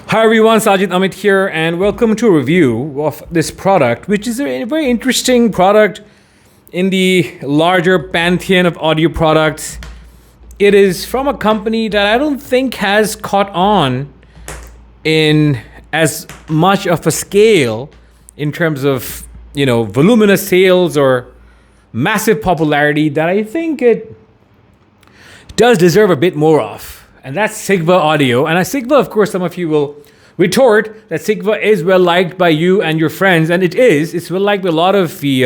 Hi everyone, Sajid Amit here, and welcome to a review of this product, which is a very interesting product in the larger pantheon of audio products. It is from a company that I don't think has caught on in as much of a scale in terms of, voluminous sales or massive popularity that I think it does deserve a bit more of. And that's Sigva Audio. And Sigva, of course, some of you will retort that Sigva is well liked by you and your friends, and it is. It's well liked by a lot of the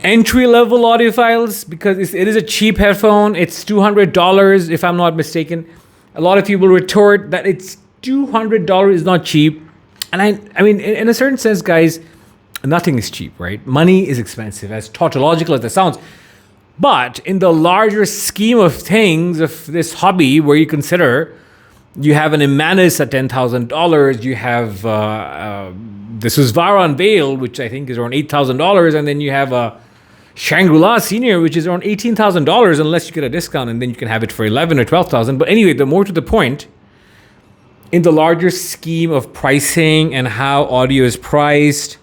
entry level audiophiles because it is a cheap headphone. It's $200, if I'm not mistaken. A lot of people retort that it's $200 is not cheap. And I mean, in a certain sense, guys, nothing is cheap, right? Money is expensive, as tautological as that sounds. But in the larger scheme of things, of this hobby, where you consider you have an Imanis at $10,000, you have the Susvara Unveiled, which I think is around $8,000, and then you have a Shangri-La Senior, which is around $18,000, unless you get a discount, and then you can have it for $11,000 or $12,000. But anyway, the more to the point, in the larger scheme of pricing and how audio is priced,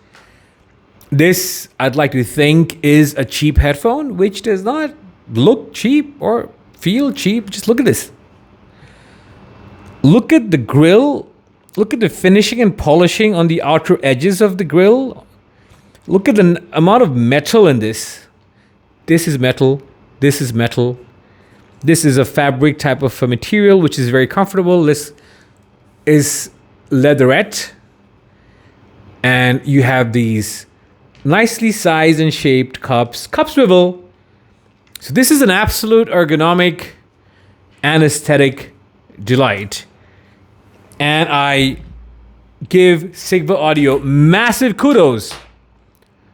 this, I'd like to think, is a cheap headphone, which does not look cheap or feel cheap. Just look at this. Look at the grill. Look at the finishing and polishing on the outer edges of the grill. Look at the amount of metal in this. This is metal. This is metal. This is a fabric type of a material, which is very comfortable. This is leatherette. And you have these nicely sized and shaped cups. Cup swivel. So this is an absolute ergonomic and aesthetic delight. And I give Sigva Audio massive kudos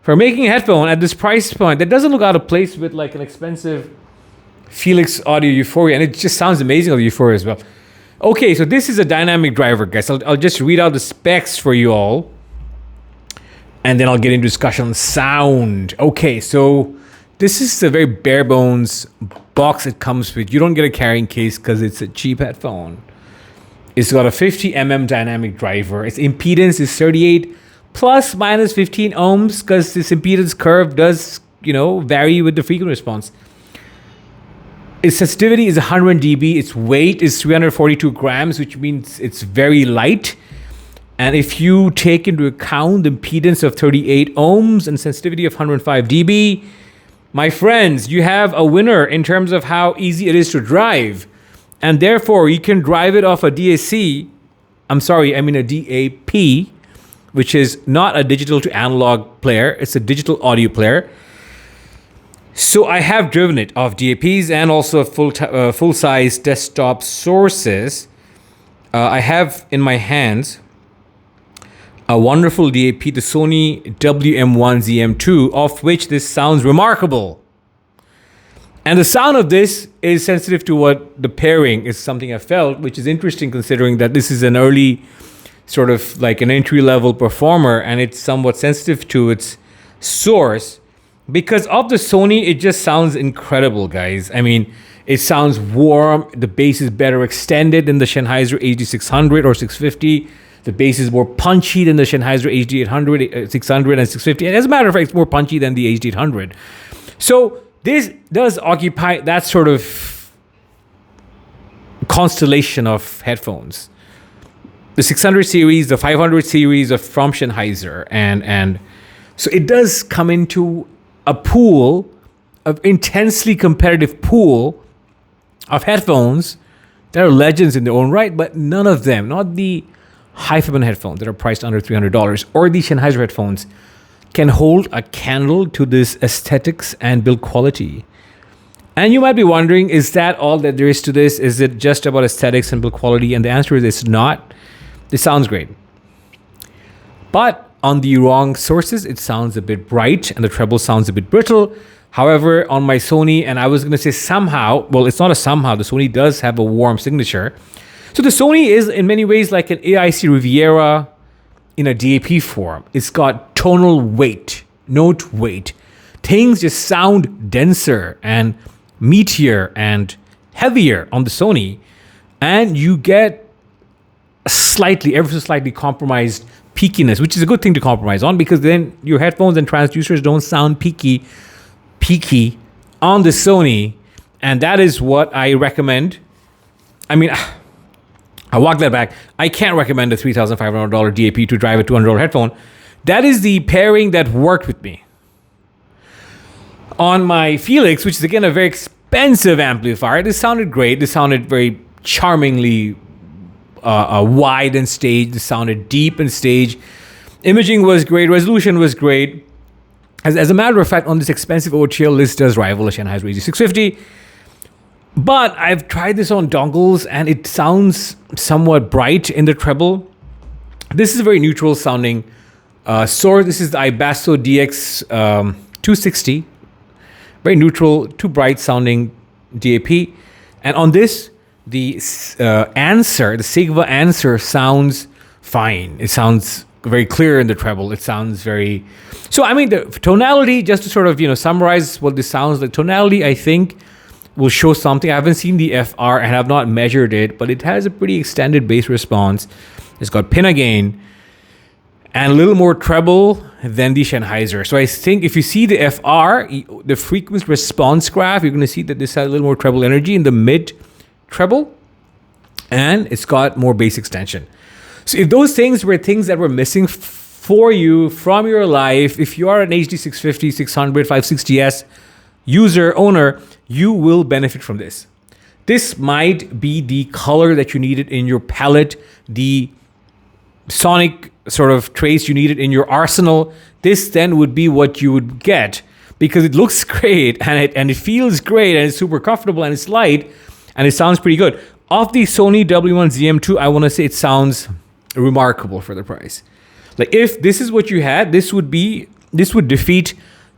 for making a headphone at this price point that doesn't look out of place with like an expensive Felix Audio Euphoria. And it just sounds amazing on the Euphoria as well. Okay, so this is a dynamic driver, guys. I'll just read out the specs for you all, and then I'll get into discussion on sound. Okay, so this is the very bare bones box it comes with. You don't get a carrying case because it's a cheap headphone. It's got a 50 dynamic driver. Its impedance is 38 plus minus 15 ohms because this impedance curve does, vary with the frequency response. Its sensitivity is 100 dB. Its weight is 342 grams, which means it's very light. And if you take into account the impedance of 38 ohms and sensitivity of 105 dB, my friends, you have a winner in terms of how easy it is to drive. And therefore, you can drive it off a DAC. A DAP, which is not a digital to analog player. It's a digital audio player. So I have driven it off DAPs and also full-size desktop sources. I have in my hands a wonderful DAP, the Sony WM1ZM2, of which this sounds remarkable. And the sound of this is sensitive to what the pairing is, something I felt, which is interesting considering that this is an early sort of like an entry-level performer, and it's somewhat sensitive to its source. Because of the Sony, it just sounds incredible, guys. I mean, it sounds warm. The bass is better extended than the Sennheiser HD600 or 650. The bass is more punchy than the Sennheiser HD800, 600, and 650. And as a matter of fact, it's more punchy than the HD800. So this does occupy that sort of constellation of headphones. The 600 series, the 500 series from Sennheiser. And so it does come into a pool of intensely competitive pool of headphones that are legends in their own right, but none of them, not the high-fiber headphones that are priced under $300 or the Sennheiser headphones, can hold a candle to this aesthetics and build quality. And you might be wondering, is that all that there is to this? Is it just about aesthetics and build quality? And the answer is it's not. This sounds great. But on the wrong sources, it sounds a bit bright and the treble sounds a bit brittle. However, on my Sony, and I was going to say somehow, well, it's not a somehow, the Sony does have a warm signature. So the Sony is in many ways like an AIC Riviera in a DAP form. It's got tonal weight, note weight. Things just sound denser and meatier and heavier on the Sony. And you get slightly, ever so slightly compromised peakiness, which is a good thing to compromise on, because then your headphones and transducers don't sound peaky on the Sony. And that is what I recommend. I mean, I walk that back. I can't recommend a $3,500 DAP to drive a $200 headphone. That is the pairing that worked with me. On my Felix, which is again a very expensive amplifier, this sounded great. This sounded very charmingly wide and stage. This sounded deep and stage. Imaging was great. Resolution was great. As a matter of fact, on this expensive OTL, this does rival a Sennheiser AZ650. But I've tried this on dongles and it sounds somewhat bright in the treble. This is a very neutral sounding source. This is the Ibasso DX 260. Very neutral, too bright sounding DAP. And on this, the Anser, the Sigva Anser sounds fine. It sounds very clear in the treble. It sounds very... So, I mean, the tonality, just to sort of, summarize what this sounds like, tonality, I think, will show something. I haven't seen the FR and have not measured it, but it has a pretty extended bass response. It's got pinna gain and a little more treble than the Sennheiser. So I think if you see the FR, the frequency response graph, you're going to see that this has a little more treble energy in the mid treble, and it's got more bass extension. So if those things were things that were missing for you from your life, if you are an HD 650, 600, 560S user, owner, you will benefit from this. This might be the color that you needed in your palette, the sonic sort of trace you needed in your arsenal. This then would be what you would get, because it looks great and it feels great and it's super comfortable and it's light and it sounds pretty good. Off the Sony W1 ZM2, I want to say it sounds remarkable for the price. Like if this is what you had, this would defeat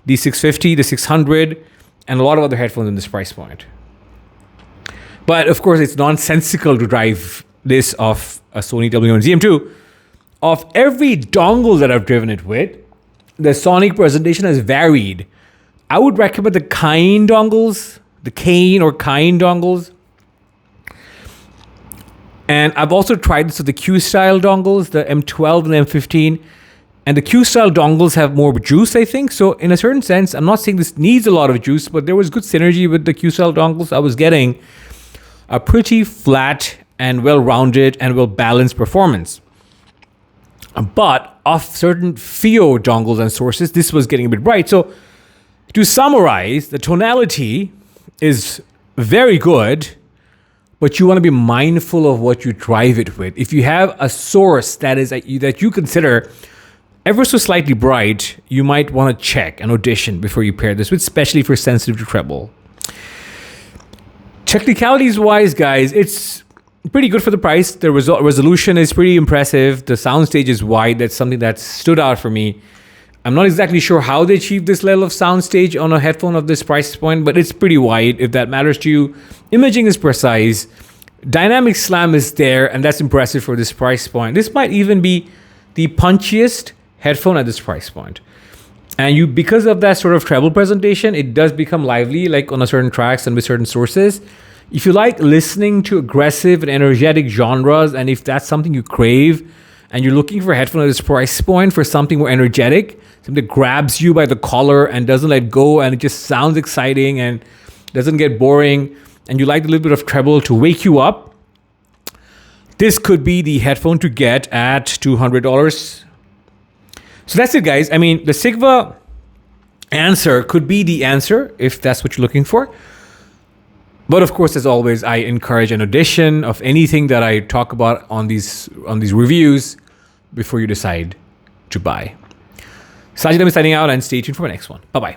the 650, the 600, and a lot of other headphones in this price point. But of course, it's nonsensical to drive this off a Sony W1 ZM2. Of every dongle that I've driven it with, the sonic presentation has varied. I would recommend the Kane dongles, the Kane or Kine dongles. And I've also tried this with the Q-style dongles, the M12 and the M15. And the Q-style dongles have more juice, I think. So in a certain sense, I'm not saying this needs a lot of juice, but there was good synergy with the Q-style dongles. I was getting a pretty flat and well-rounded and well-balanced performance. But off certain FIO dongles and sources, this was getting a bit bright. So to summarize, the tonality is very good, but you want to be mindful of what you drive it with. If you have a source that you consider ever so slightly bright, you might want to check and audition before you pair this with, especially if you're sensitive to treble. Technicalities wise, guys, it's pretty good for the price. The resolution is pretty impressive. The soundstage is wide. That's something that stood out for me. I'm not exactly sure how they achieved this level of soundstage on a headphone of this price point, but it's pretty wide if that matters to you. Imaging is precise. Dynamic slam is there, and that's impressive for this price point. This might even be the punchiest headphone at this price point. And because of that sort of treble presentation, it does become lively, like on a certain tracks and with certain sources. If you like listening to aggressive and energetic genres, and if that's something you crave, and you're looking for a headphone at this price point for something more energetic, something that grabs you by the collar and doesn't let go, and it just sounds exciting and doesn't get boring, and you like a little bit of treble to wake you up, this could be the headphone to get at $200. So that's it, guys. I mean, the Sigva Anser could be the answer if that's what you're looking for. But of course, as always, I encourage an audition of anything that I talk about on these reviews before you decide to buy. Sajid, I'm signing out, and stay tuned for my next one. Bye-bye.